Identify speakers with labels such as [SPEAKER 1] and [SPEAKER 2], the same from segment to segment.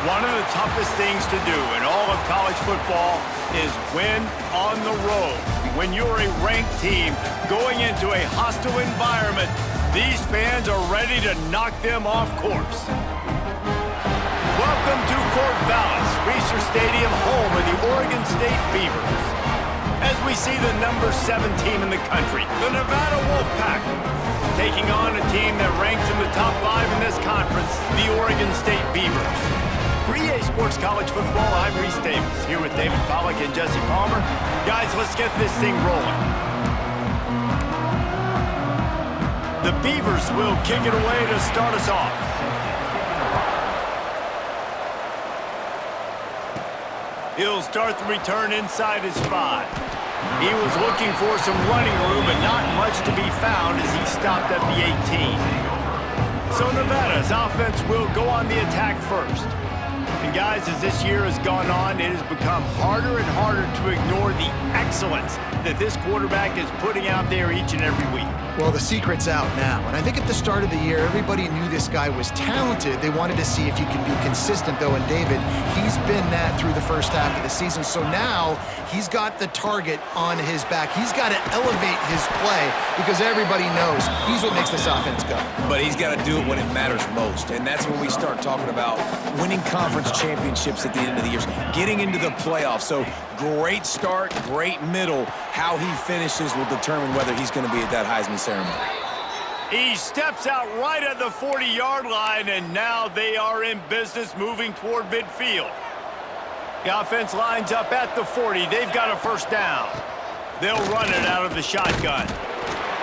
[SPEAKER 1] One of the toughest things to do in all of college football is win on the road. When you're a ranked team going into a hostile environment, these fans are ready to knock them off course. Welcome to Corvallis, Reser Stadium, home of the Oregon State Beavers. As we see the number 7 team in the country, the Nevada Wolfpack, taking on a team that ranks in the top 5 in this conference, the Oregon State Beavers. For EA Sports College Football, I'm Reese Davis, here with David Pollack and Jesse Palmer. Guys, let's get this thing rolling. The Beavers will kick it away to start us off. He'll start the return inside his 5. He was looking for some running room, but not much to be found as he stopped at the 18. So Nevada's offense will go on the attack first. And guys, as this year has gone on, it has become harder and harder to ignore the excellence that this quarterback is putting out there each and every week.
[SPEAKER 2] Well, the secret's out now, and I think at the start of the year, everybody knew this guy was talented. They wanted to see if he could be consistent, though, and David, he's been that through the first half of the season. So now he's got the target on his back. He's got to elevate his play because everybody knows he's what makes this offense go.
[SPEAKER 3] But he's got to do it when it matters most, and that's when we start talking about winning conference championships at the end of the year, getting into the playoffs. So great start, great middle. How he finishes will determine whether he's going to be at that Heisman ceremony.
[SPEAKER 1] He steps out right at the 40-yard line, and now they are in business moving toward midfield. The offense lines up at the 40. They've got a first down. They'll run it out of the shotgun.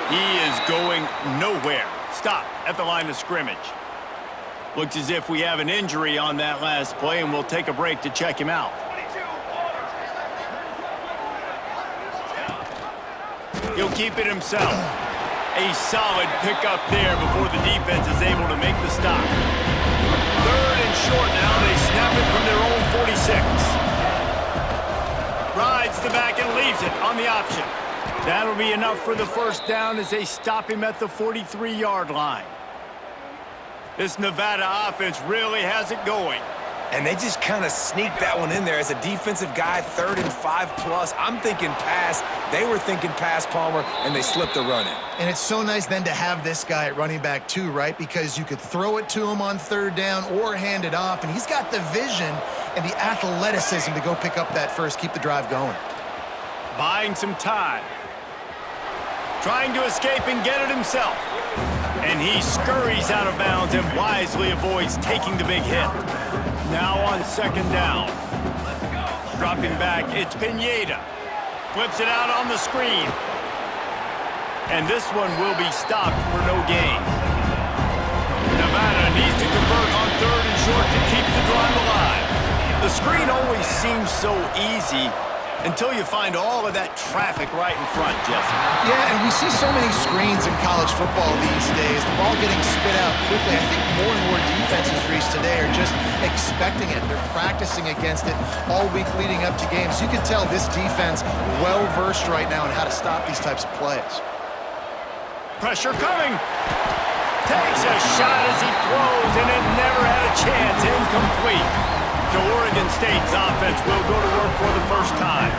[SPEAKER 1] He is going nowhere. Stop at the line of scrimmage. Looks as if we have an injury on that last play, and we'll take a break to check him out. He'll keep it himself. A solid pickup there before the defense is able to make the stop. 3rd and short now. They snap it from their own 46. Rides the back and leaves it on the option. That'll be enough for the first down as they stop him at the 43-yard line. This Nevada offense really has it going.
[SPEAKER 3] And they just kind of sneaked that one in there as a defensive guy, 3rd and 5+. I'm thinking pass. They were thinking pass, Palmer, and they slipped the run in.
[SPEAKER 2] And it's so nice then to have this guy at running back too, right? Because you could throw it to him on 3rd down or hand it off, and he's got the vision and the athleticism to go pick up that first, keep the drive going.
[SPEAKER 1] Buying some time. Trying to escape and get it himself. And he scurries out of bounds and wisely avoids taking the big hit. Now on 2nd down. Dropping back, it's Pineda. Flips it out on the screen. And this one will be stopped for no gain. Nevada needs to convert on 3rd and short to keep the drive alive. The screen always seems so easy until you find all of that traffic right in front, Jesse.
[SPEAKER 2] Yeah, and we see so many screens in college football these days. The ball getting spit out quickly. I think more and more defenses, Reese, today are just expecting it. They're practicing against it all week leading up to games. You can tell this defense well-versed right now in how to stop these types of plays.
[SPEAKER 1] Pressure coming. Takes a shot as he throws, and it never had a chance. Incomplete. So Oregon State's offense will go to work for the first time.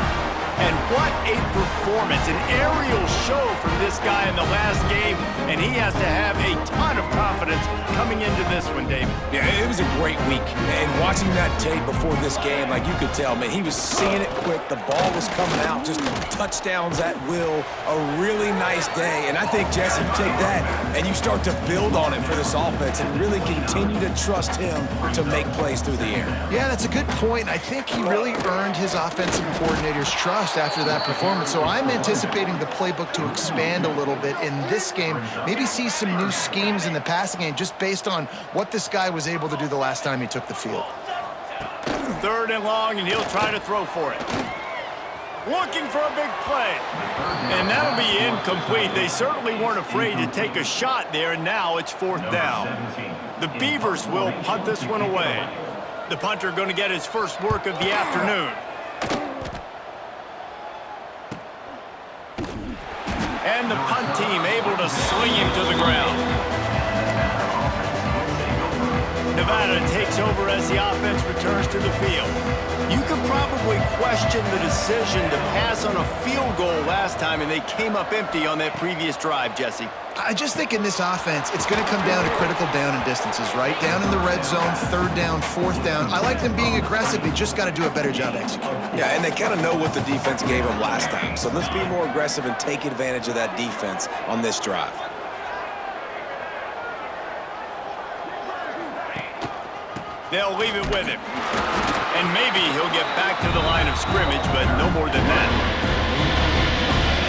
[SPEAKER 1] And what a performance, an aerial show from this guy in the last game, and he has to have a ton of confidence coming into this one, David.
[SPEAKER 3] Yeah, it was a great week. And watching that tape before this game, like you could tell, man, he was seeing it quick. The ball was coming out, just touchdowns at will. A really nice day. And I think, Jesse, you take that and you start to build on it for this offense and really continue to trust him to make plays through the air.
[SPEAKER 2] Yeah, that's a good point. I think he really earned his offensive coordinator's trust after that performance. So I'm anticipating the playbook to expand a little bit in this game. Maybe see some new schemes in the passing game just based on what this guy was able to do the last time he took the field.
[SPEAKER 1] 3rd and long, and he'll try to throw for it. Looking for a big play. And that'll be incomplete. They certainly weren't afraid to take a shot there, and now it's 4th down. The Beavers will punt this one away. The punter going to get his first work of the afternoon. And the punt team able to swing him to the ground. Nevada takes over as the offense returns to the field. You could probably question the decision to pass on a field goal last time, and they came up empty on that previous drive, Jesse.
[SPEAKER 2] I just think in this offense, it's going to come down to critical down and distances, right? Down in the red zone, third down, fourth down. I like them being aggressive. They just got to do a better job executing.
[SPEAKER 3] Yeah, and they kind of know what the defense gave them last time. So let's be more aggressive and take advantage of that defense on this drive.
[SPEAKER 1] They'll leave it with him. And maybe he'll get back to the line of scrimmage, but no more than that.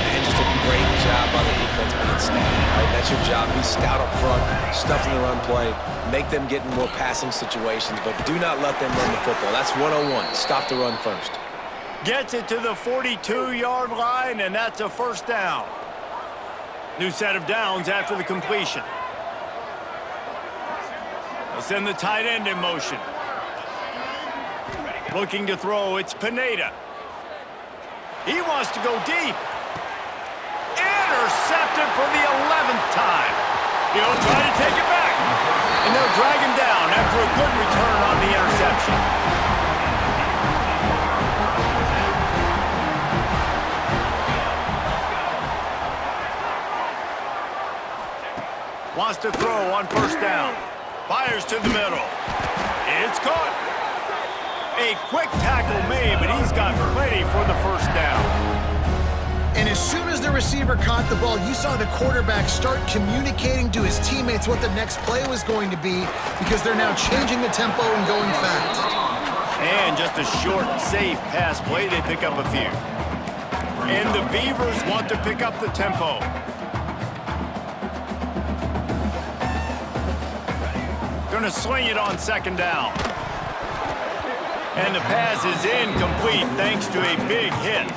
[SPEAKER 3] And just a great job by the defense being stout. Right? That's your job. Be stout up front, stuff in the run play, make them get in more passing situations, but do not let them run the football. That's 101. Stop the run first.
[SPEAKER 1] Gets it to the 42-yard line, and that's a first down. New set of downs after the completion. They'll send the tight end in motion. Looking to throw, it's Pineda. He wants to go deep. Intercepted for the 11th time. He'll try to take it back. And they'll drag him down after a good return on the interception. Wants to throw on first down. Fires to the middle. It's caught. A quick tackle made, but he's got plenty for the first down.
[SPEAKER 2] And as soon as the receiver caught the ball, you saw the quarterback start communicating to his teammates what the next play was going to be because they're now changing the tempo and going fast.
[SPEAKER 1] And just a short, safe pass play, they pick up a few. And the Beavers want to pick up the tempo. Going to sling it on second down. And the pass is incomplete thanks to a big hit.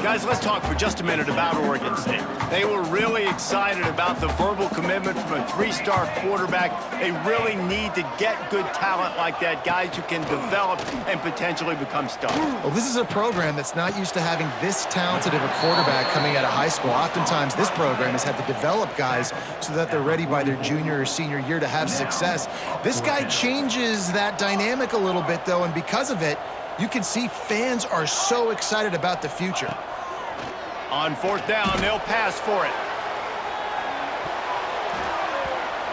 [SPEAKER 1] Guys, let's talk for just a minute about Oregon State. They were really excited about the verbal commitment from a three-star quarterback. They really need to get good talent like that, guys who can develop and potentially become stars.
[SPEAKER 2] Well, this is a program that's not used to having this talented of a quarterback coming out of high school. Oftentimes, this program has had to develop guys so that they're ready by their junior or senior year to have success. This guy changes that dynamic a little bit, though, and because of it, you can see fans are so excited about the future.
[SPEAKER 1] On fourth down, they'll pass for it.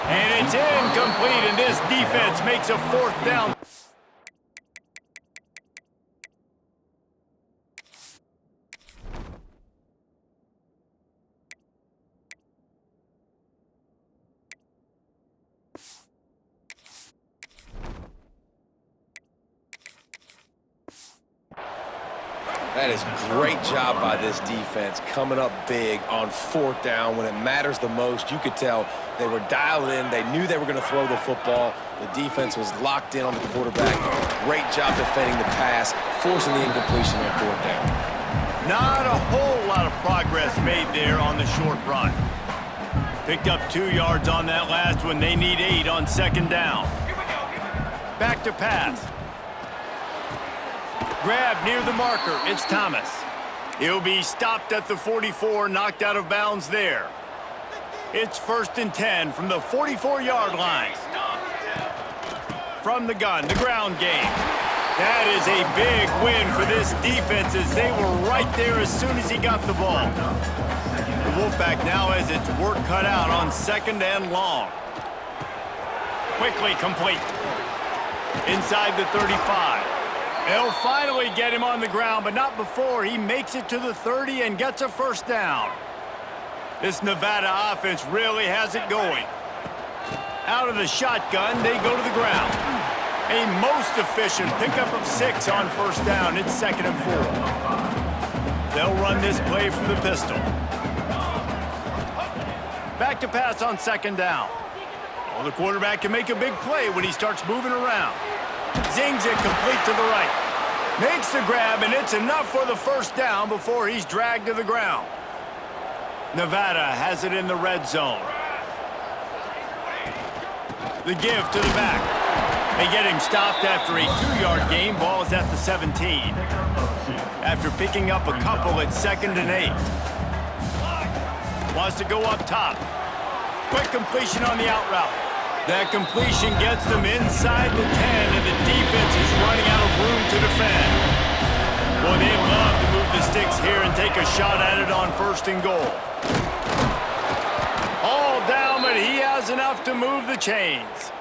[SPEAKER 1] And it's incomplete, and this defense makes a fourth down.
[SPEAKER 3] That is great job by this defense, coming up big on fourth down when it matters the most. You could tell they were dialed in. They knew they were going to throw the football. The defense was locked in on the quarterback. Great job defending the pass, forcing the incompletion on fourth down.
[SPEAKER 1] Not a whole lot of progress made there on the short run. Picked up 2 yards on that last one. They need 8 on second down. Back to pass. Grab near the marker. It's Thomas. He'll be stopped at the 44, knocked out of bounds there. It's 1st and 10 from the 44-yard line. From the gun, the ground game. That is a big win for this defense as they were right there as soon as he got the ball. The Wolfpack now has its work cut out on second and long. Quickly complete. Inside the 35. They'll finally get him on the ground, but not before he makes it to the 30 and gets a first down. This Nevada offense really has it going. Out of the shotgun, they go to the ground. A most efficient pickup of 6 on first down. It's 2nd and 4. They'll run this play from the pistol. Back to pass on second down. Well, the quarterback can make a big play when he starts moving around. Zings it complete to the right. Makes the grab, and it's enough for the first down before he's dragged to the ground. Nevada has it in the red zone. The give to the back. They get him stopped after a 2-yard gain. Ball is at the 17. After picking up a couple, it's 2nd and 8. Wants to go up top. Quick completion on the out route. That completion gets them inside the 10, and the defense is running out of room to defend. Boy, they'd love to move the sticks here and take a shot at it on 1st and goal. All down, but he has enough to move the chains.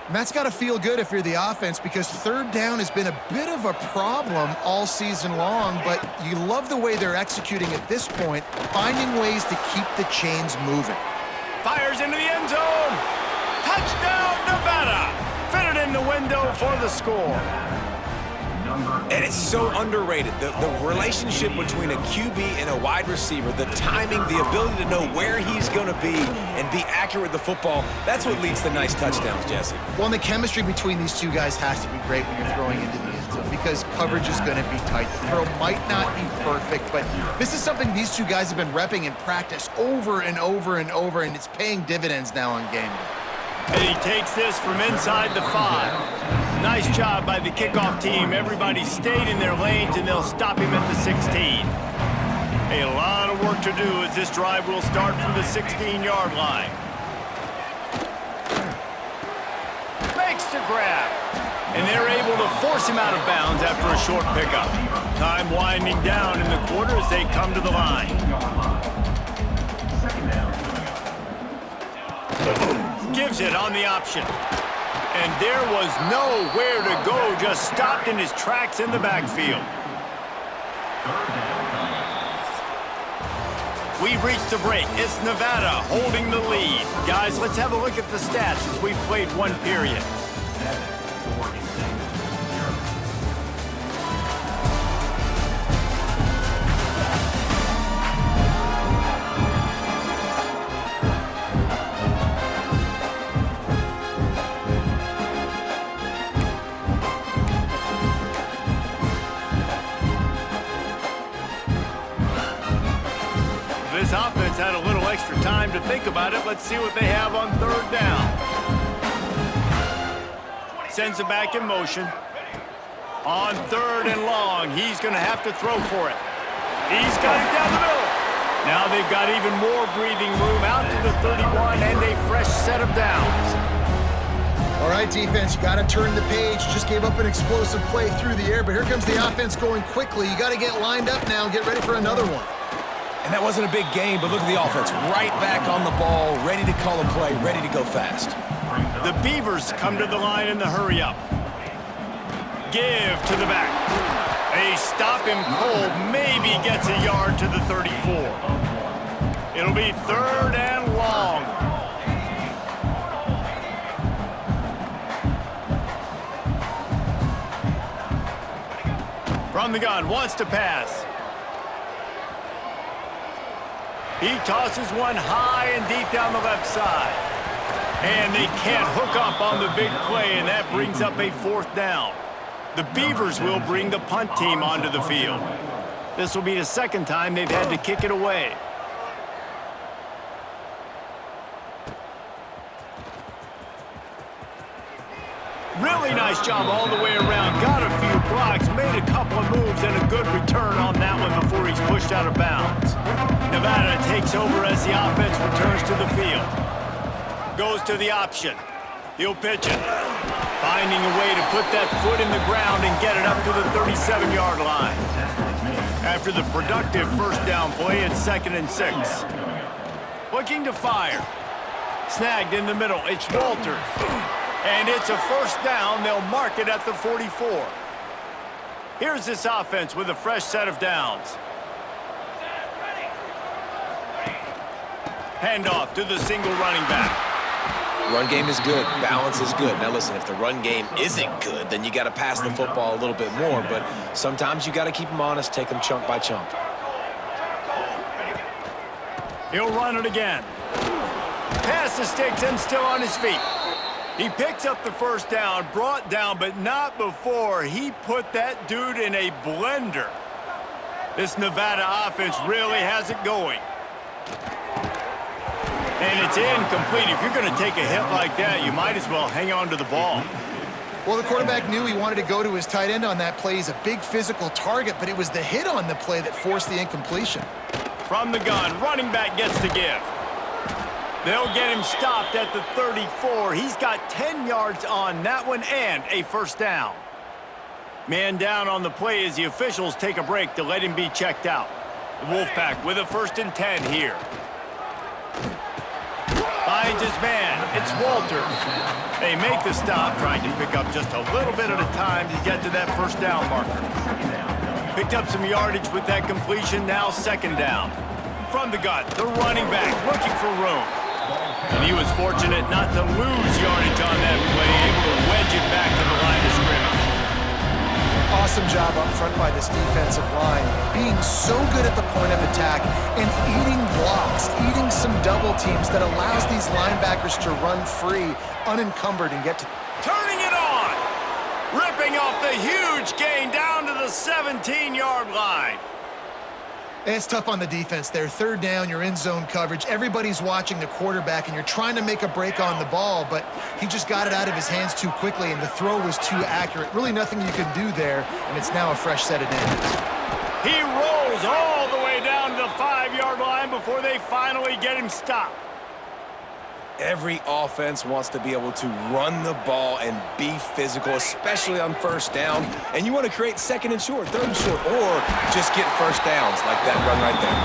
[SPEAKER 2] And that's got to feel good if you're the offense, because 3rd down has been a bit of a problem all season long, but you love the way they're executing at this point, finding ways to keep the chains moving.
[SPEAKER 1] Fires into the end zone. Touchdown, Nevada. Fitted in the window for the score.
[SPEAKER 3] And it's so underrated. The relationship between a QB and a wide receiver, the timing, the ability to know where he's going to be and be accurate with the football, that's what leads to nice touchdowns, Jesse.
[SPEAKER 2] Well, and the chemistry between these two guys has to be great when you're throwing into the end zone, because coverage is going to be tight. The throw might not be perfect, but this is something these two guys have been repping in practice over and over and over, and it's paying dividends now on game day.
[SPEAKER 1] And he takes this from inside the 5. Nice job by the kickoff team. Everybody stayed in their lanes, and they'll stop him at the 16. A lot of work to do as this drive will start from the 16-yard line. Makes the grab. And they're able to force him out of bounds after a short pickup. Time winding down in the quarter as they come to the line. Gives it on the option. And there was nowhere to go, just stopped in his tracks in the backfield. We've reached the break. It's Nevada holding the lead. Guys, let's have a look at the stats as we've played 1 period. This offense had a little extra time to think about it. Let's see what they have on 3rd down. Sends it back in motion. On 3rd and long, he's going to have to throw for it. He's got it down the middle. Now they've got even more breathing room out to the 31 and a fresh set of downs.
[SPEAKER 2] All right, defense, you got to turn the page. Just gave up an explosive play through the air, but here comes the offense going quickly. You got to get lined up now and get ready for another one.
[SPEAKER 3] And that wasn't a big game, but look at the offense. Right back on the ball, ready to call a play, ready to go fast.
[SPEAKER 1] The Beavers come to the line in the hurry-up. Give to the back. They stop him cold, maybe gets a yard to the 34. It'll be 3rd and long. From the gun, wants to pass. He tosses one high and deep down the left side. And they can't hook up on the big play, and that brings up a 4th down. The Beavers will bring the punt team onto the field. This will be the 2nd time they've had to kick it away. Really nice job all the way around. Got a few blocks, made a couple of moves, and a good return on that one before he's pushed out of bounds. Nevada takes over as the offense returns to the field. Goes to the option. He'll pitch it. Finding a way to put that foot in the ground and get it up to the 37-yard line. After the productive 1st down play, it's 2nd and 6. Looking to fire. Snagged in the middle. It's Walters. And it's a 1st down. They'll mark it at the 44. Here's this offense with a fresh set of downs. Handoff to the single running back.
[SPEAKER 3] Run game is good. Balance is good. Now listen, if the run game isn't good, then you got to pass the football a little bit more. But sometimes you got to keep them honest, take them chunk by chunk.
[SPEAKER 1] He'll run it again. Pass the sticks and still on his feet. He picks up the 1st down, brought down, but not before he put that dude in a blender. This Nevada offense really has it going. And it's incomplete. If you're going to take a hit like that, you might as well hang on to the ball.
[SPEAKER 2] Well, the quarterback knew he wanted to go to his tight end on that play. He's a big physical target, but it was the hit on the play that forced the incompletion.
[SPEAKER 1] From the gun, running back gets the give. They'll get him stopped at the 34. He's got 10 yards on that one and a first down. Man down on the play as the officials take a break to let him be checked out. The Wolfpack with a 1st and 10 here. Finds his man. It's Walters. They make the stop, trying to pick up just a little bit at a time to get to that first down marker. Picked up some yardage with that completion, now 2nd down. From the gun, the running back looking for room. And he was fortunate not to lose yardage on that play, able to wedge it back to the line of scrimmage.
[SPEAKER 2] Awesome job up front by this defensive line, being so good at the point of attack and eating blocks, eating some double teams that allows these linebackers to run free, unencumbered, and get to...
[SPEAKER 1] Turning it on! Ripping off the huge gain down to the 17-yard line.
[SPEAKER 2] It's tough on the defense there. 3rd down, you're in zone coverage. Everybody's watching the quarterback, and you're trying to make a break on the ball, but he just got it out of his hands too quickly, and the throw was too accurate. Really nothing you can do there, and it's now a fresh set of downs.
[SPEAKER 1] He rolls all the way down to the 5-yard line before they finally get him stopped.
[SPEAKER 3] Every offense wants to be able to run the ball and be physical, especially on 1st down. And you want to create 2nd and short, 3rd and short, or just get first downs like that run right there.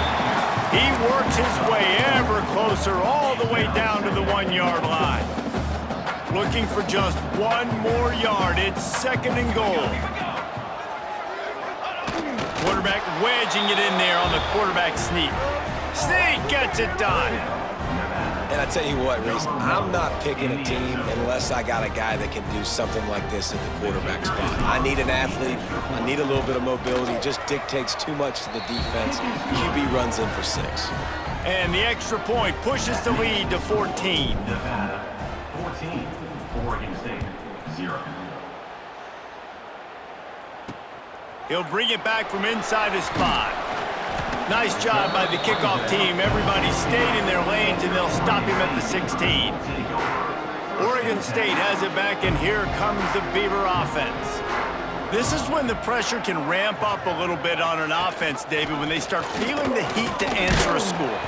[SPEAKER 1] He works his way ever closer all the way down to the 1-yard line. Looking for just 1 more yard. It's 2nd and goal. Quarterback wedging it in there on the quarterback sneak. Sneak gets it done.
[SPEAKER 3] And I tell you what, Reese, I'm not picking a team unless I got a guy that can do something like this at the quarterback spot. I need an athlete. I need a little bit of mobility. It just dictates too much to the defense. QB runs in for 6.
[SPEAKER 1] And the extra point pushes the lead to 14.
[SPEAKER 4] Nevada, 14. Oregon State, 0.
[SPEAKER 1] He'll bring it back from inside his 5. Nice job by the kickoff team. Everybody stayed in their lanes, and they'll stop him at the 16. Oregon State has it back, and here comes the Beaver offense. This is when the pressure can ramp up a little bit on an offense, David, when they start feeling the heat to answer a score.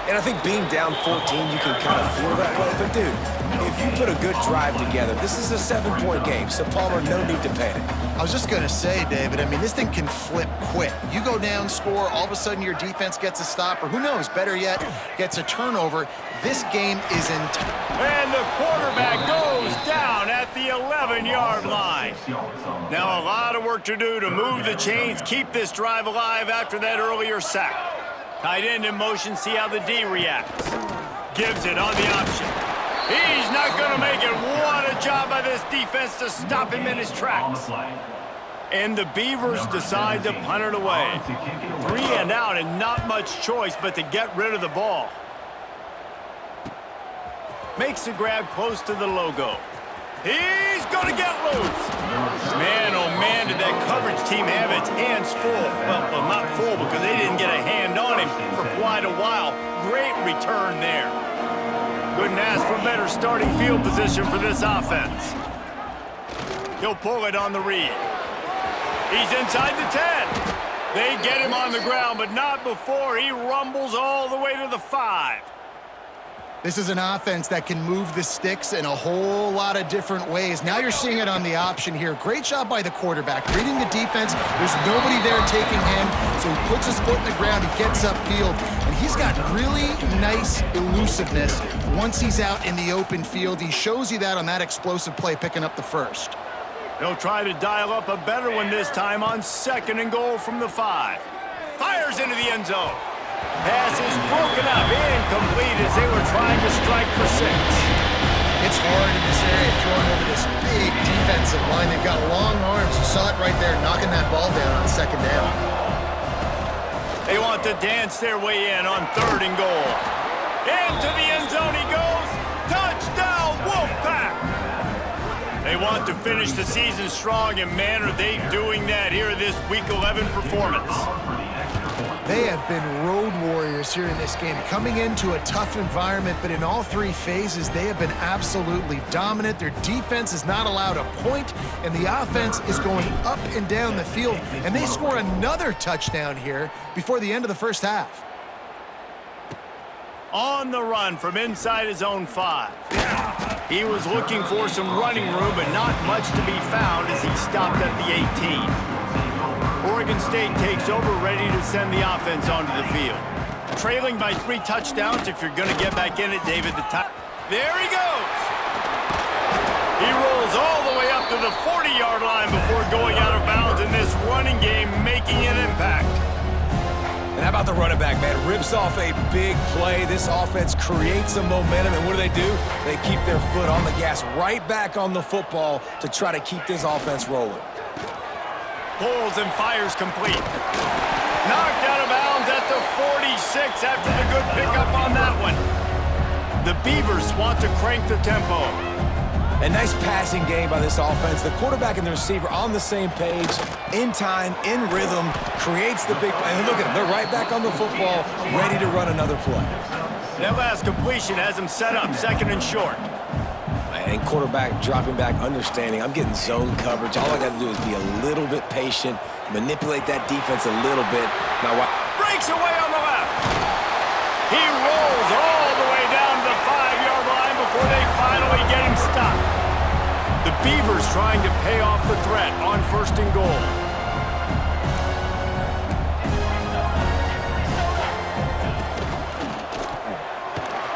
[SPEAKER 3] And I think being down 14, you can kind of feel that way. But, dude, if you put a good drive together, this is a 7-point game, so Palmer, no need to panic.
[SPEAKER 2] I was just going to say, David, I mean, this thing can flip quick. You go down, score, all of a sudden your defense gets a stop, or who knows, better yet, gets a turnover. This game is in...
[SPEAKER 1] And the quarterback goes down at the 11-yard line. Now a lot of work to do to move the chains, keep this drive alive after that earlier sack. Tight end in motion, see how the D reacts. Gives it on the option. He's not going to make it. What a job by this defense to stop him in his tracks. And the Beavers decide to punt it away. 3 and out and not much choice but to get rid of the ball. Makes the grab close to the logo. He's going to get loose. Man, oh man, did that coverage team have its hands full. Well, not full because they didn't get a hand on him for quite a while. Great return there. Couldn't ask for better starting field position for this offense. He'll pull it on the read. He's inside the 10. They get him on the ground, but not before he rumbles all the way to the 5.
[SPEAKER 2] This is an offense that can move the sticks in a whole lot of different ways. Now you're seeing it on the option here. Great job by the quarterback. Reading the defense, there's nobody there taking him, so he puts his foot in the ground, he gets upfield, and he's got really nice elusiveness once he's out in the open field. He shows you that on that explosive play, picking up the 1st.
[SPEAKER 1] They'll try to dial up a better one this time on 2nd and goal from the 5. Fires into the end zone. Pass is broken up, incomplete as they were trying to strike for 6.
[SPEAKER 2] It's hard in this area, throwing over this big defensive line. They've got long arms. You saw it right there, knocking that ball down on 2nd down.
[SPEAKER 1] They want to dance their way in on 3rd and goal. Into the end zone he goes. Touchdown, Wolfpack! They want to finish the season strong, and man, are they doing that here in this Week 11 performance.
[SPEAKER 2] They have been road warriors here in this game, coming into a tough environment, but in all 3 phases, they have been absolutely dominant. Their defense is not allowed a point, and the offense is going up and down the field, and they score another touchdown here before the end of the 1st half.
[SPEAKER 1] On the run from inside his own 5. He was looking for some running room, but not much to be found as he stopped at the 18. Oregon State takes over, ready to send the offense onto the field. Trailing by 3 touchdowns. If you're going to get back in it, David, there he goes. He rolls all the way up to the 40-yard line before going out of bounds in this running game, making an impact.
[SPEAKER 3] And how about the running back, man? Rips off a big play. This offense creates some momentum, and what do? They keep their foot on the gas, right back on the football to try to keep this offense rolling.
[SPEAKER 1] Pulls and fires complete. Knocked out of bounds at the 46 after the good pickup on that one. The Beavers want to crank the tempo.
[SPEAKER 3] A nice passing game by this offense. The quarterback and the receiver on the same page, in time, in rhythm, creates the big play. And look at them. They're right back on the football, ready to run another play.
[SPEAKER 1] That last completion has him set up 2nd and short.
[SPEAKER 3] And quarterback dropping back, understanding. I'm getting zone coverage. All I got to do is be a little bit patient, manipulate that defense a little bit. Now,
[SPEAKER 1] breaks away on the left. He rolls all the way down to the 5-yard line before they finally get him stopped. The Beavers trying to pay off the threat on 1st and goal.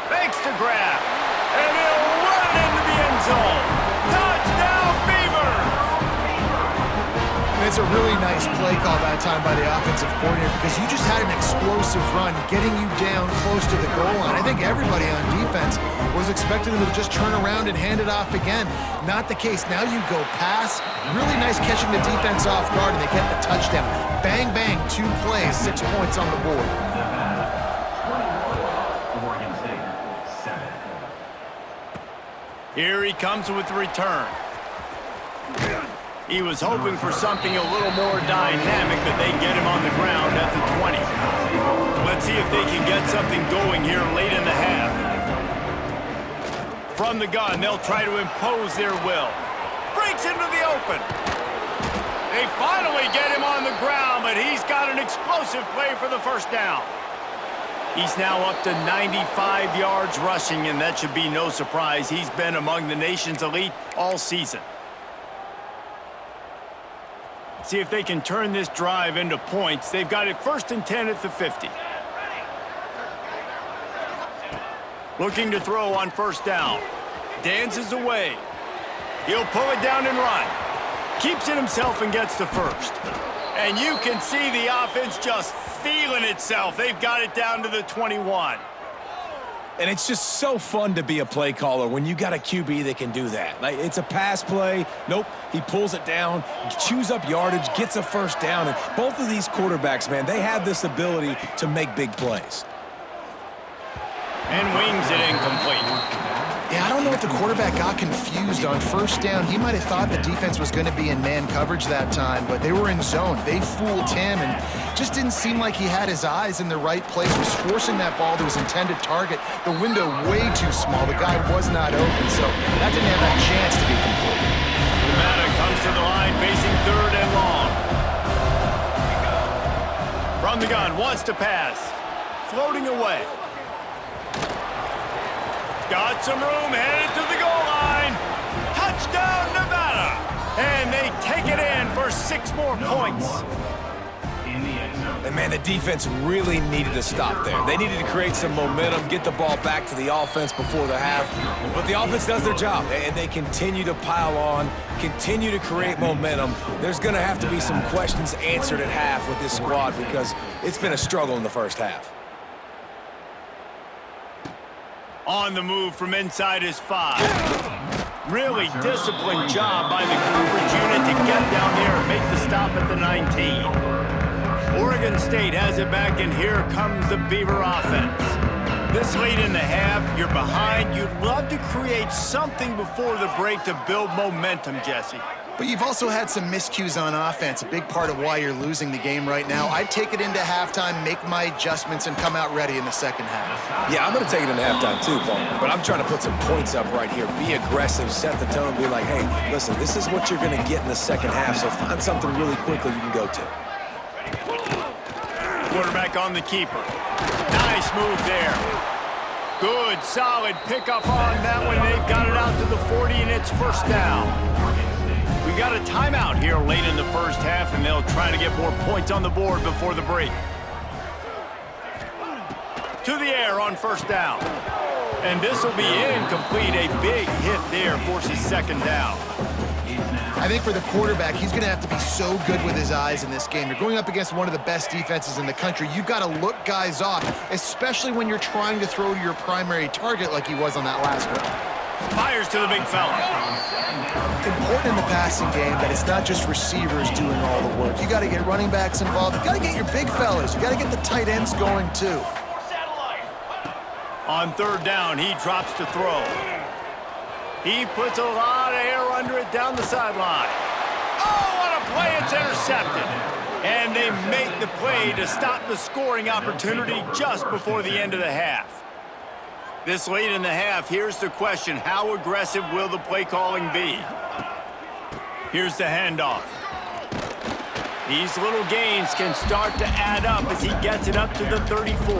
[SPEAKER 1] Makes the grab, and he'll run it into the end zone. Touchdown, Beavers!
[SPEAKER 2] And it's a really nice play call that time by the offensive coordinator because you just had an explosive run getting you down close to the goal line. I think everybody on defense was expecting them to just turn around and hand it off again. Not the case. Now you go pass. Really nice catching the defense off guard, and they get the touchdown. Bang, bang, 2 plays, 6 points on the board.
[SPEAKER 4] Oregon State, 7.
[SPEAKER 1] Here he comes with the return. He was hoping for something a little more dynamic, but they get him on the ground at the 20. Let's see if they can get something going here late in the half. From the gun, they'll try to impose their will. Breaks into the open. They finally get him on the ground, but he's got an explosive play for the 1st down. He's now up to 95 yards rushing, and that should be no surprise. He's been among the nation's elite all season. See if they can turn this drive into points. They've got it 1st and 10 at the 50. Looking to throw on 1st down. Dances away. He'll pull it down and run. Keeps it himself and gets the 1st. And you can see the offense just feeling itself. They've got it down to the 21.
[SPEAKER 3] And it's just so fun to be a play caller when you got a QB that can do that. Like, it's a pass play. Nope, he pulls it down, chews up yardage, gets a 1st down. And both of these quarterbacks, man, they have this ability to make big plays.
[SPEAKER 1] And wings it incomplete.
[SPEAKER 2] Yeah, I don't know if the quarterback got confused on 1st down. He might have thought the defense was going to be in man coverage that time, but they were in zone. They fooled him and just didn't seem like he had his eyes in the right place. Was forcing that ball to his intended target. The window way too small. The guy was not open, so that didn't have that chance to be complete.
[SPEAKER 1] Nevada comes to the line facing 3rd and long. From the gun, wants to pass. Floating away. Got some room, headed to the goal line. Touchdown, Nevada. And they take it in for 6 more points.
[SPEAKER 4] In the end zone.
[SPEAKER 3] And, man, the defense really needed to stop there. They needed to create some momentum, get the ball back to the offense before the half. But the offense does their job, and they continue to pile on, continue to create momentum. There's going to have to be some questions answered at half with this squad because it's been a struggle in the 1st half.
[SPEAKER 1] On the move from inside his 5. Really disciplined job by the coverage unit to get down there and make the stop at the 19. Oregon State has it back, and here comes the Beaver offense. This late in the half, you're behind. You'd love to create something before the break to build momentum, Jesse.
[SPEAKER 2] But you've also had some miscues on offense, a big part of why you're losing the game right now. I'd take it into halftime, make my adjustments, and come out ready in the 2nd half.
[SPEAKER 3] Yeah, I'm going to take it into halftime too, Paul. But I'm trying to put some points up right here. Be aggressive, set the tone, be like, hey, listen, this is what you're going to get in the 2nd half, so find something really quickly you can go to.
[SPEAKER 1] Quarterback on the keeper. Nice move there. Good, solid pickup on that one. They've got it out to the 40, and it's first down. We got a timeout here late in the first half, and they'll try to get more points on the board before the break. To the air on first down. And this will be incomplete. A big hit there forces second down.
[SPEAKER 2] I think for the quarterback, he's going to have to be so good with his eyes in this game. You're going up against one of the best defenses in the country. You've got to look guys off, especially when you're trying to throw to your primary target like he was on that last one.
[SPEAKER 1] Fires to the big fella.
[SPEAKER 2] Important in the passing game that it's not just receivers doing all the work. You got to get running backs involved. You got to get your big fellas. You got to get the tight ends going too.
[SPEAKER 1] On third down, he drops to throw. He puts a lot of air under it down the sideline. Oh, what a play. It's intercepted. And they make the play to stop the scoring opportunity just before the end of the half. This late in the half, here's the question. How aggressive will the play calling be? Here's the handoff. These little gains can start to add up as he gets it up to the 34.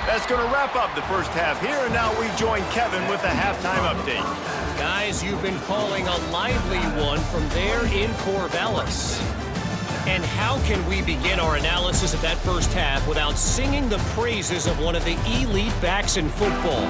[SPEAKER 1] That's going to wrap up the first half here, and now we join Kevin with the halftime update.
[SPEAKER 5] Guys, you've been calling a lively one from there in Corvallis. And how can we begin our analysis of that first half without singing the praises of one of the elite backs in football?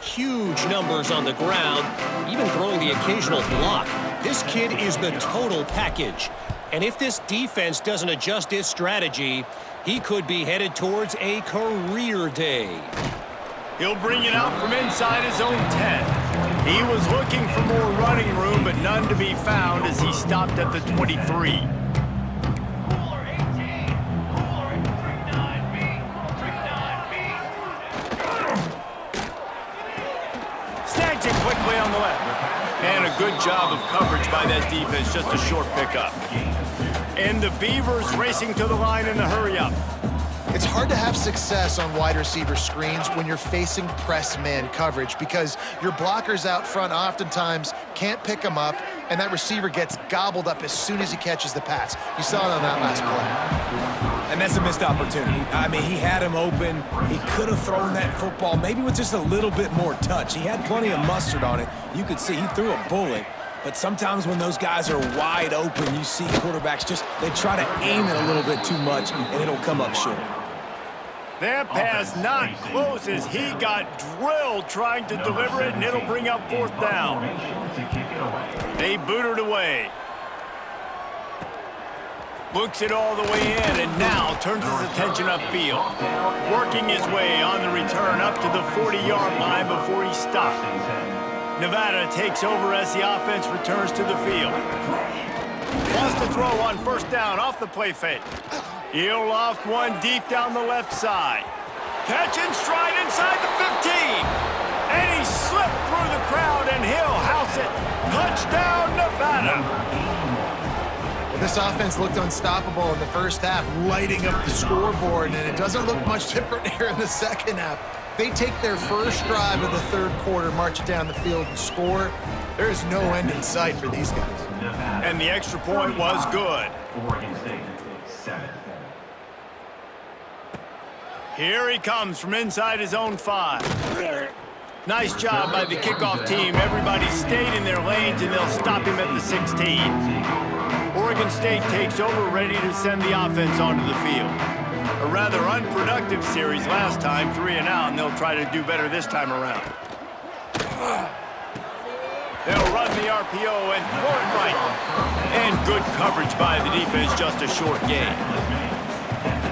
[SPEAKER 5] Huge numbers on the ground, even throwing the occasional block. This kid is the total package. And if this defense doesn't adjust its strategy, he could be headed towards a career day.
[SPEAKER 1] He'll bring it out from inside his own 10. He was looking for more running room, but none to be found as he stopped at the 23. Snags it quickly on the left. And a good job of coverage by that defense, just a short pickup. And the Beavers racing to the line in the hurry-up.
[SPEAKER 2] It's hard to have success on wide receiver screens when you're facing press man coverage because your blockers out front oftentimes can't pick them up, and that receiver gets gobbled up as soon as he catches the pass. You saw it on that last play.
[SPEAKER 3] And that's a missed opportunity. I mean, he had him open. He could have thrown that football maybe with just a little bit more touch. He had plenty of mustard on it. You could see he threw a bullet. But sometimes when those guys are wide open, you see quarterbacks they try to aim it a little bit too much, and it'll come up short.
[SPEAKER 1] That pass not close as he got drilled trying to deliver it, and it'll bring up fourth down. They boot it away. Looks it all the way in, and now turns his attention upfield. Working his way on the return up to the 40-yard line before he stopped. Nevada takes over as the offense returns to the field. Wants to throw on first down off the play fake. He'll loft one deep down the left side. Catch and stride inside the 15. And he slipped through the crowd, and he'll house it. Touchdown, Nevada.
[SPEAKER 2] Well, this offense looked unstoppable in the first half, lighting up the scoreboard, and it doesn't look much different here in the second half. They take their first drive of the third quarter, march it down the field, and score. There is no end in sight for these guys.
[SPEAKER 1] And the extra point was good.
[SPEAKER 4] Oregon State, 7.
[SPEAKER 1] Here he comes from inside his own 5. Nice job by the kickoff team. Everybody stayed in their lanes, and they'll stop him at the 16. Oregon State takes over, ready to send the offense onto the field. A rather unproductive series last time, 3 and out, and they'll try to do better this time around. They'll run the RPO and throw it right. And good coverage by the defense, just a short gain.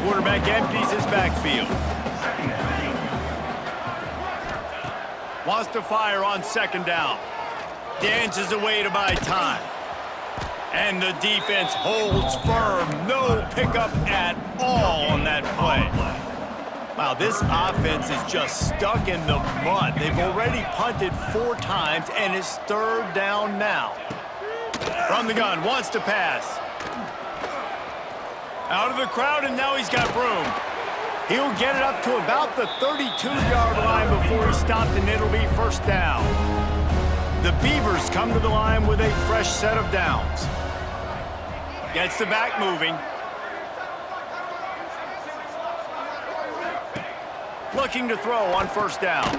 [SPEAKER 1] Quarterback empties his backfield. Wants to fire on second down. Dances away to buy time. And the defense holds firm. No pickup at all on that play. Wow, this offense is just stuck in the mud. They've already punted 4 times, and it's third down now. From the gun, wants to pass. Out of the crowd, and now he's got room. He'll get it up to about the 32-yard line before he stopped, and it'll be first down. The Beavers come to the line with a fresh set of downs. Gets the back moving. Looking to throw on first down.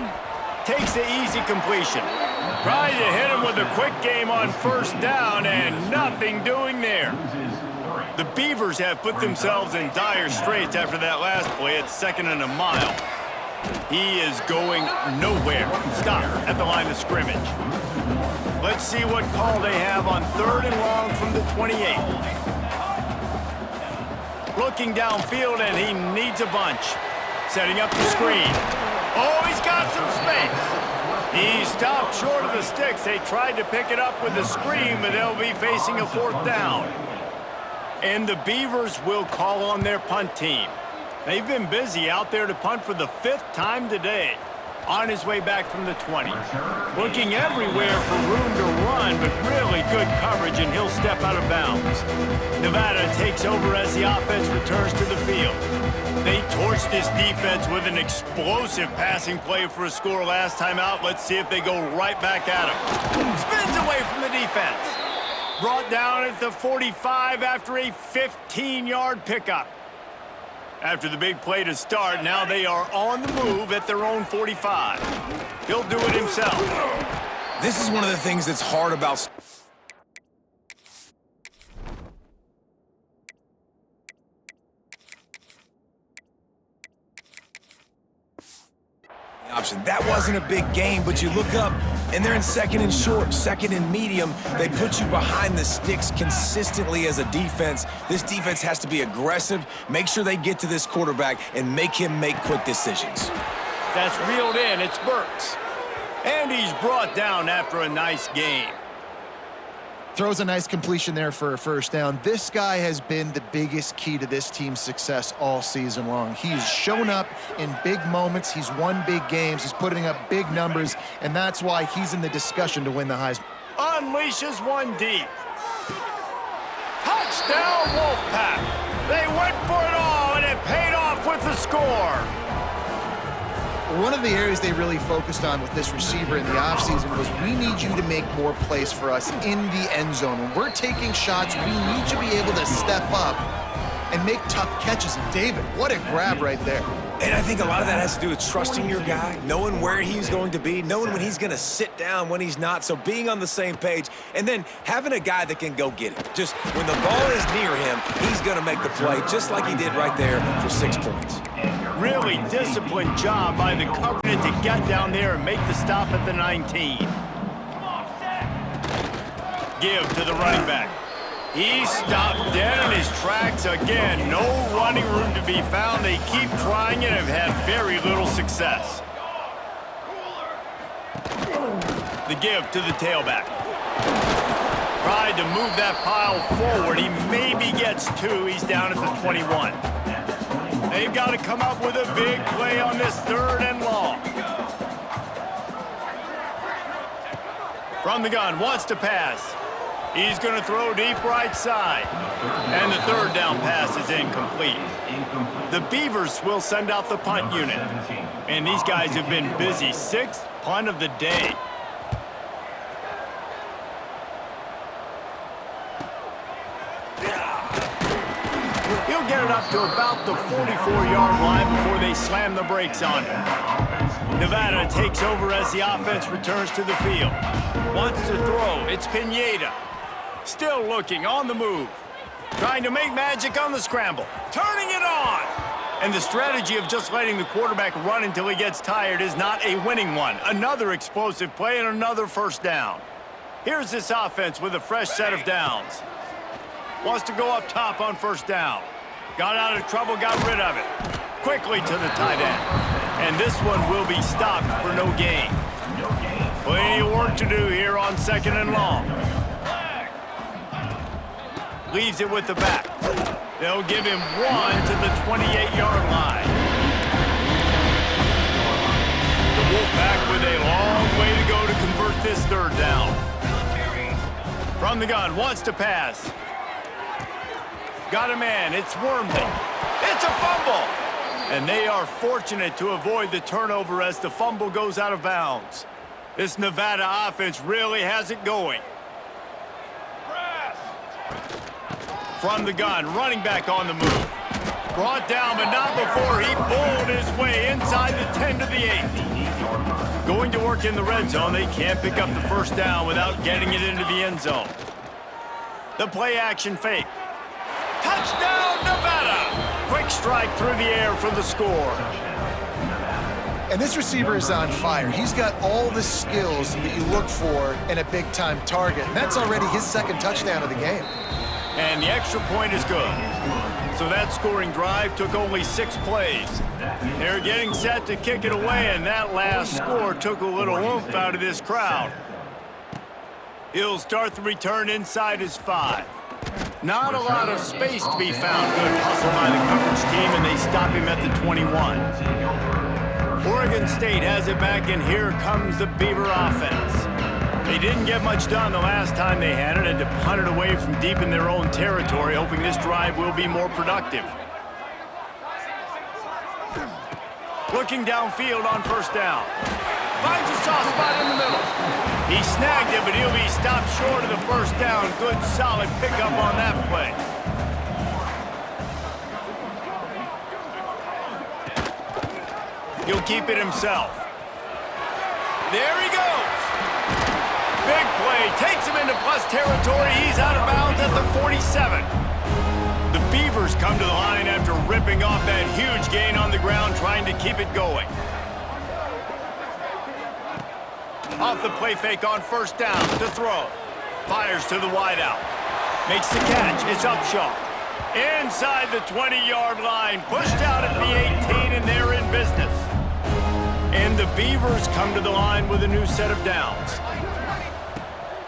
[SPEAKER 1] Takes the easy completion. Trying to hit him with a quick game on first down, and nothing doing there. The Beavers have put themselves in dire straits after that last play at 2nd and a mile. He is going nowhere. Stop at the line of scrimmage. Let's see what call they have on 3rd and long from the 28. Looking downfield, and he needs a bunch. Setting up the screen. Oh, he's got some space. He stopped short of the sticks. They tried to pick it up with the screen, but they'll be facing a 4th down. And the Beavers will call on their punt team. They've been busy out there to punt for the 5th time today. On his way back from the 20. Looking everywhere for room to run, but really good coverage, and he'll step out of bounds. Nevada takes over as the offense returns to the field. They torched this defense with an explosive passing play for a score last time out. Let's see if they go right back at him. Spins away from the defense. Brought down at the 45 after a 15-yard pickup. After the big play to start, now they are on the move at their own 45. He'll do it himself.
[SPEAKER 3] This is one of the things that's hard about option. That wasn't a big game, but you look up, and they're in 2nd and short, 2nd and medium. They put you behind the sticks consistently as a defense. This defense has to be aggressive, make sure they get to this quarterback, and make him make quick decisions.
[SPEAKER 1] That's reeled in. It's Burks. And he's brought down after a nice game.
[SPEAKER 2] Throws a nice completion there for a first down. This guy has been the biggest key to this team's success all season long. He's shown up in big moments. He's won big games. He's putting up big numbers, and that's why he's in the discussion to win the Heisman.
[SPEAKER 1] Unleashes one deep. Touchdown, Wolfpack. They went for it all, and it paid off with the score.
[SPEAKER 2] One of the areas they really focused on with this receiver in the offseason was, we need you to make more plays for us in the end zone. When we're taking shots, we need you to be able to step up and make tough catches. And David, what a grab right there.
[SPEAKER 3] And I think a lot of that has to do with trusting your guy, knowing where he's going to be, knowing when he's going to sit down, when he's not, so being on the same page, and then having a guy that can go get it. Just when the ball is near him, he's going to make the play, just like he did right there for 6 points.
[SPEAKER 1] Really disciplined job by the covenant to get down there and make the stop at the 19. Give to the running back. He stopped dead in his tracks again. No running room to be found. They keep trying and have had very little success. The give to the tailback. Tried to move that pile forward. He maybe gets 2. He's down at the 21. They've got to come up with a big play on this 3rd and long. From the gun, wants to pass. He's going to throw deep right side. And the 3rd down pass is incomplete. The Beavers will send out the punt unit. And these guys have been busy. 6th punt of the day. He'll get it up to about the 44-yard line before they slam the brakes on him. Nevada takes over as the offense returns to the field. Wants to throw. It's Pineda. Still looking, on the move. Trying to make magic on the scramble. Turning it on! And the strategy of just letting the quarterback run until he gets tired is not a winning one. Another explosive play and another first down. Here's this offense with a fresh set of downs. Wants to go up top on first down. Got out of trouble, got rid of it. Quickly to the tight end. And this one will be stopped for no gain. Plenty of work to do here on 2nd and long. Leaves it with the back. They'll give him 1 to the 28-yard line. The Wolfpack with a long way to go to convert this 3rd down. From the gun, wants to pass. Got a man, it's Wormley. It's a fumble! And they are fortunate to avoid the turnover as the fumble goes out of bounds. This Nevada offense really has it going. From the gun, running back on the move. Brought down, but not before he bowled his way inside the 10 to the 8. Going to work in the red zone, they can't pick up the first down without getting it into the end zone. The play action fake. Touchdown, Nevada! Quick strike through the air for the score.
[SPEAKER 2] And this receiver is on fire. He's got all the skills that you look for in a big-time target. And that's already his second touchdown of the game.
[SPEAKER 1] And the extra point is good. So that scoring drive took only 6 plays. They're getting set to kick it away, and that last score took a little oomph out of this crowd. He'll start the return inside his 5. Not a lot of space to be found. Good hustle by the coverage team, and they stop him at the 21. Oregon State has it back, and here comes the Beaver offense. They didn't get much done the last time they had it, and to punt it away from deep in their own territory, hoping this drive will be more productive. Looking downfield on first down. Finds a soft spot in the middle. He snagged it, but he'll be stopped short of the first down. Good, solid pickup on that play. He'll keep it himself. There he goes. Big play. Takes him into plus territory. He's out of bounds at the 47. The Beavers come to the line after ripping off that huge gain on the ground, trying to keep it going. Off the play fake on first down to throw. Fires to the wideout. Makes the catch. It's Upshaw. Inside the 20-yard line. Pushed out at the 18, and they're in business. And the Beavers come to the line with a new set of downs.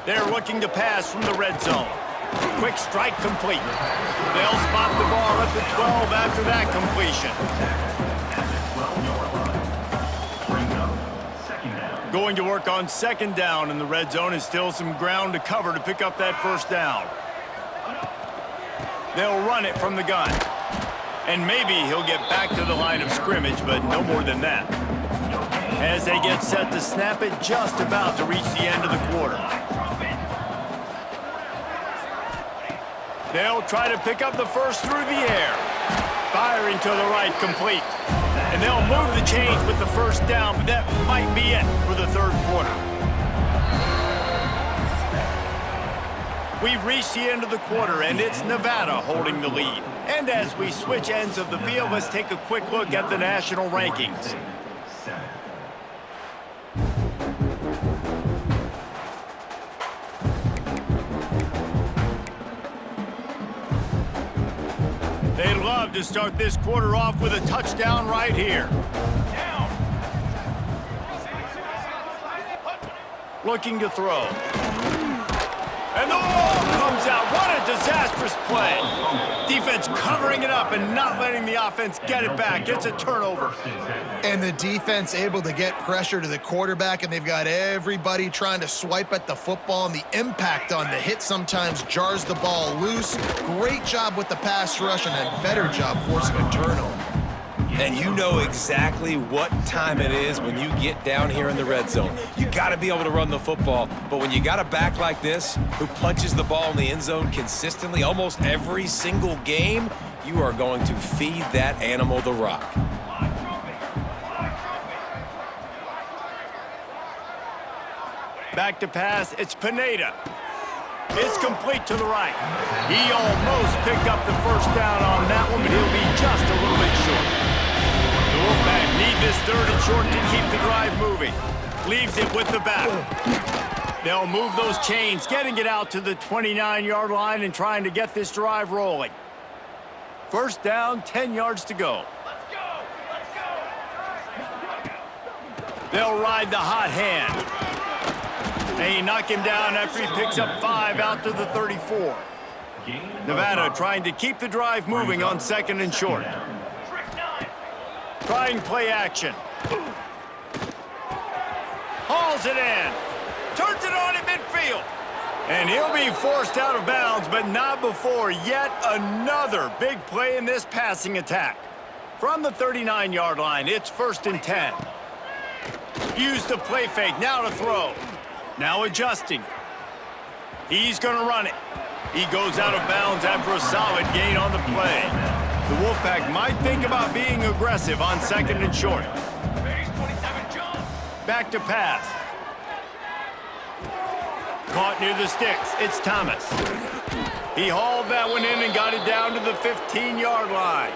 [SPEAKER 1] They're looking to pass from the red zone. Quick strike complete. They'll spot the ball at the 12 after that completion. Going to work on second down in the red zone, and still some ground to cover to pick up that first down. They'll run it from the gun. And maybe he'll get back to the line of scrimmage, but no more than that. As they get set to snap it, just about to reach the end of the quarter. They'll try to pick up the first through the air. Firing to the right, complete. And they'll move the chains with the first down, but that might be it for the third quarter. We've reached the end of the quarter, and it's Nevada holding the lead. And as we switch ends of the field, let's take a quick look at the national rankings. They'd love to start this quarter off with a touchdown right here. Looking to throw. And the ball comes out. What a disastrous play. Defense covering it up and not letting the offense get it back. It's a turnover.
[SPEAKER 2] And the defense able to get pressure to the quarterback, and they've got everybody trying to swipe at the football, and the impact on the hit sometimes jars the ball loose. Great job with the pass rush, and a better job forcing a turnover.
[SPEAKER 3] And you know exactly what time it is when you get down here in the red zone. You got to be able to run the football, but when you got a back like this who punches the ball in the end zone consistently almost every single game, you are going to feed that animal the rock.
[SPEAKER 1] Back to pass, it's Pineda. It's complete to the right. He almost picked up the first down on that one, but he'll be just a little bit short. The Wolfpack need this third and short to keep the drive moving. Leaves it with the back. They'll move those chains, getting it out to the 29-yard line and trying to get this drive rolling. First down, 10 yards to go. They'll ride the hot hand. They knock him down after he picks up 5 out to the 34. Nevada trying to keep the drive moving on second and short. Trying play action. Hauls it in. Turns it on in midfield. And he'll be forced out of bounds, but not before yet another big play in this passing attack. From the 39-yard line, it's first and 10. Use the play fake, now to throw. Now adjusting. He's going to run it. He goes out of bounds after a solid gain on the play. The Wolfpack might think about being aggressive on 2nd and short. Back to pass. Caught near the sticks. It's Thomas. He hauled that one in and got it down to the 15-yard line.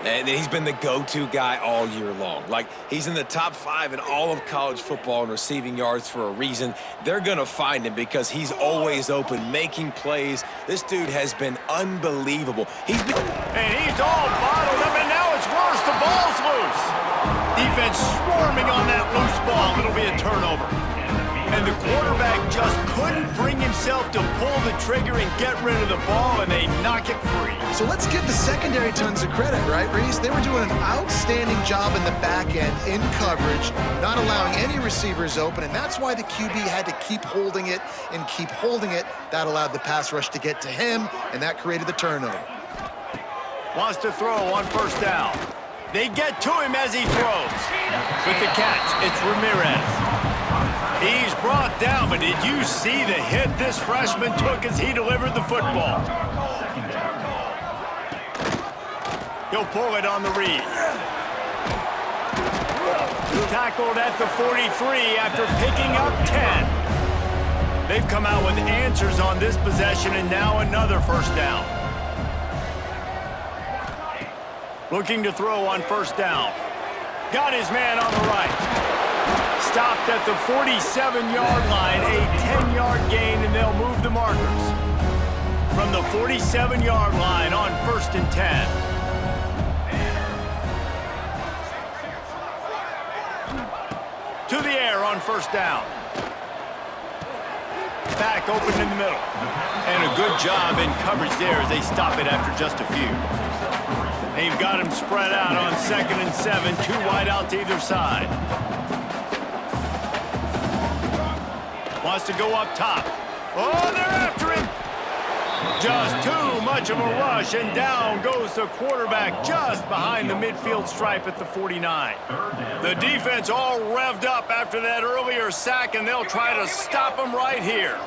[SPEAKER 3] And he's been the go-to guy all year long. Like, he's in the top 5 in all of college football in receiving yards for a reason. They're going to find him because he's always open, making plays. This dude has been unbelievable.
[SPEAKER 1] And he's all bottled up, and now it's worse. The ball's loose. Defense swarming on that loose ball. It'll be a turnover. And the quarterback just couldn't bring himself to pull the trigger and get rid of the ball, and they knock it free.
[SPEAKER 2] So let's give the secondary tons of credit, right, Reese? They were doing an outstanding job in the back end, in coverage, not allowing any receivers open, and that's why the QB had to keep holding it and keep holding it. That allowed the pass rush to get to him, and that created the turnover.
[SPEAKER 1] Wants to throw on 1st down. They get to him as he throws. With the catch, it's Ramirez. He's brought down, but did you see the hit this freshman took as he delivered the football? He'll pull it on the read. Tackled at the 43 after picking up 10. They've come out with answers on this possession, and now another 1st down. Looking to throw on 1st down. Got his man on the right. Stopped at the 47-yard line, a 10-yard gain, and they'll move the markers. From the 47-yard line on 1st and 10. To the air on 1st down. Back open in the middle. And a good job in coverage there as they stop it after just a few. They've got him spread out on 2nd and 7, 2 wide out to either side. Wants to go up top. Oh, they're after him. Just too much of a rush, and down goes the quarterback just behind the midfield stripe at the 49. The defense all revved up after that earlier sack, and they'll try to stop him right here.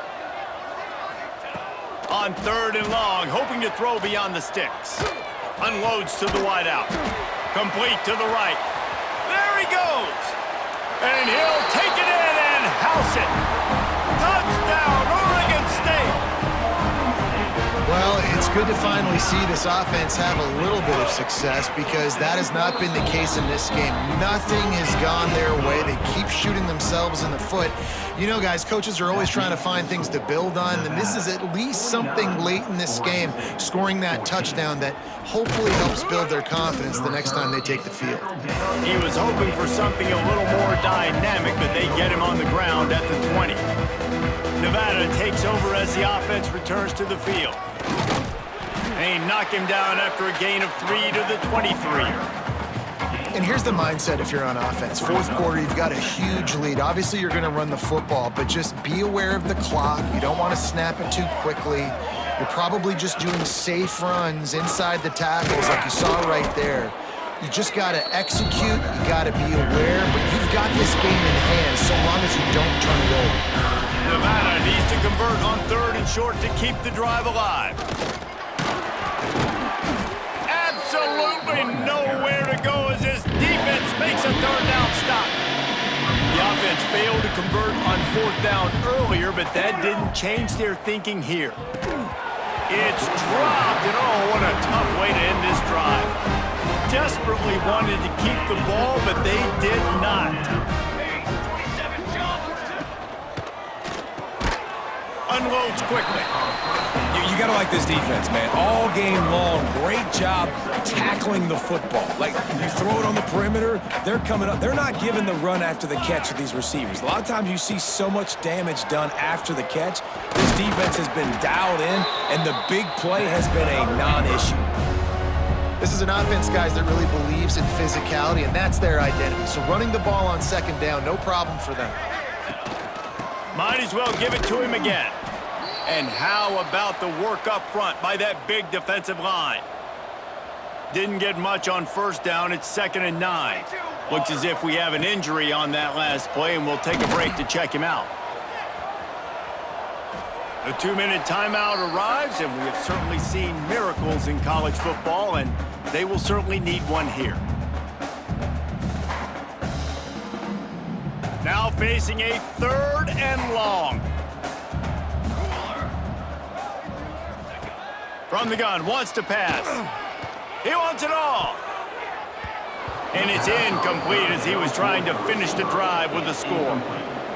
[SPEAKER 1] On 3rd and long, hoping to throw beyond the sticks. Unloads to the wideout. Complete to the right. There he goes. And he'll take it in and house it. Touchdown, Oregon State!
[SPEAKER 2] Well, it's good to finally see this offense have a little bit of success because that has not been the case in this game. Nothing has gone their way. They keep shooting themselves in the foot. You know, guys, coaches are always trying to find things to build on, and this is at least something late in this game, scoring that touchdown that hopefully helps build their confidence the next time they take the field.
[SPEAKER 1] He was hoping for something a little more dynamic, but they get him on the ground at the 20. Nevada takes over as the offense returns to the field. They knock him down after a gain of 3 to the 23.
[SPEAKER 2] And here's the mindset if you're on offense. 4th quarter, you've got a huge lead. Obviously, you're going to run the football, but just be aware of the clock. You don't want to snap it too quickly. You're probably just doing safe runs inside the tackles like you saw right there. You just got to execute. You got to be aware, but you've got this game in hand so long as you don't turn it over.
[SPEAKER 1] Nevada needs to convert on 3rd and short to keep the drive alive. Absolutely nowhere to go as this defense makes a 3rd down stop. The offense failed to convert on 4th down earlier, but that didn't change their thinking here. It's dropped, and oh, what a tough way to end this drive. Desperately wanted to keep the ball, but they did not. Unloads quickly.
[SPEAKER 3] You got to like this defense, man. All game long, great job tackling the football. Like, you throw it on the perimeter, they're coming up. They're not giving the run after the catch with these receivers. A lot of times you see so much damage done after the catch. This defense has been dialed in, and the big play has been a non-issue.
[SPEAKER 2] This is an offense, guys, that really believes in physicality, and that's their identity. So running the ball on 2nd down, no problem for them.
[SPEAKER 1] Might as well give it to him again. And how about the work up front by that big defensive line? Didn't get much on 1st down. It's 2nd and 9. Looks as if we have an injury on that last play, and we'll take a break to check him out. The 2-minute timeout arrives, and we have certainly seen miracles in college football, and they will certainly need one here. Now facing a 3rd and long. From the gun, wants to pass. He wants it all. And it's incomplete as he was trying to finish the drive with a score.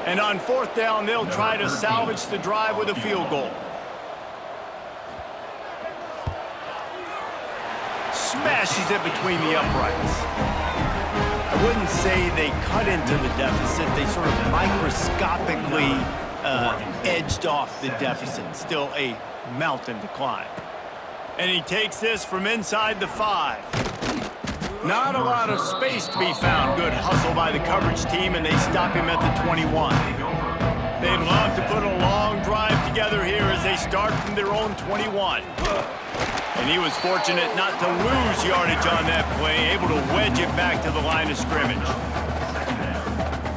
[SPEAKER 1] And on 4th down, they'll try to salvage the drive with a field goal. Smashes it between the uprights. I wouldn't say they cut into the deficit. They sort of microscopically edged off the deficit. Still a mountain to climb. And he takes this from inside the 5. Not a lot of space to be found. Good hustle by the coverage team, and they stop him at the 21. They'd love to put a long drive together here as they start from their own 21. And he was fortunate not to lose yardage on that play, able to wedge it back to the line of scrimmage.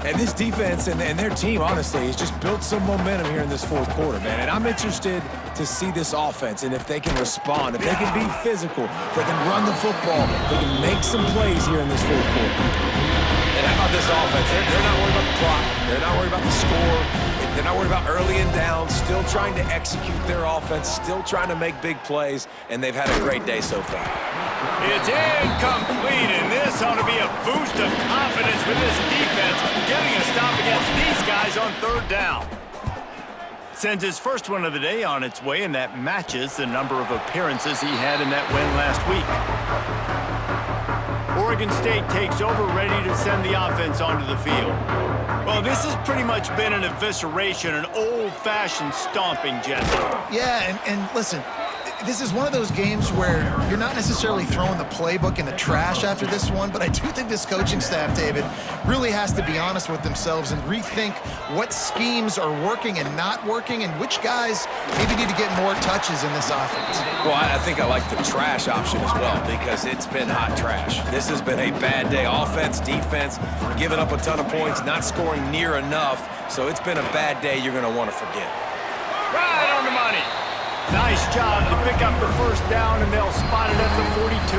[SPEAKER 3] And this defense and their team, honestly, has just built some momentum here in this 4th quarter, man. And I'm interested to see this offense and if they can respond, if they can be physical, if they can run the football, if they can make some plays here in this 4th quarter. And how about this offense? They're not worried about the clock. They're not worried about the score. They're not worried about early and down, still trying to execute their offense, still trying to make big plays, and they've had a great day so far.
[SPEAKER 1] It's incomplete, and this ought to be a boost of confidence for this defense, getting a stop against these guys on 3rd down. Sends his first one of the day on its way, and that matches the number of appearances he had in that win last week. Oregon State takes over, ready to send the offense onto the field. Well, this has pretty much been an evisceration, an old-fashioned stomping, Jesse.
[SPEAKER 2] Yeah, and listen, this is one of those games where you're not necessarily throwing the playbook in the trash after this one, but I do think this coaching staff, David, really has to be honest with themselves and rethink what schemes are working and not working and which guys maybe need to get more touches in this offense.
[SPEAKER 3] Well, I think I like the trash option as well because it's been hot trash. This has been a bad day. Offense, defense, giving up a ton of points, not scoring near enough. So it's been a bad day you're going to want to forget.
[SPEAKER 1] Right on the money. Nice job to pick up the 1st down, and they'll spot it at the 42.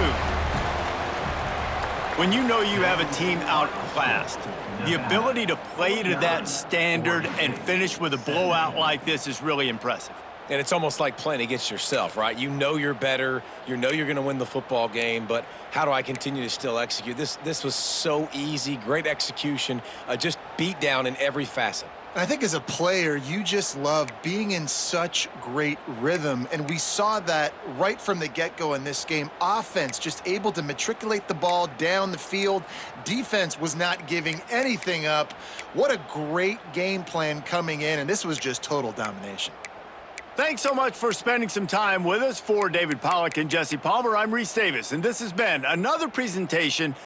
[SPEAKER 1] When you know you have a team outclassed, the ability to play to that standard and finish with a blowout like this is really impressive.
[SPEAKER 3] And it's almost like playing against yourself, right? You know you're better. You know you're going to win the football game, but how do I continue to still execute? This was so easy, great execution, just beat down in every facet.
[SPEAKER 2] I think as a player, you just love being in such great rhythm, and we saw that right from the get-go in this game. Offense just able to matriculate the ball down the field. Defense was not giving anything up. What a great game plan coming in, and this was just total domination.
[SPEAKER 1] Thanks so much for spending some time with us. For David Pollack and Jesse Palmer, I'm Reese Davis, and this has been another presentation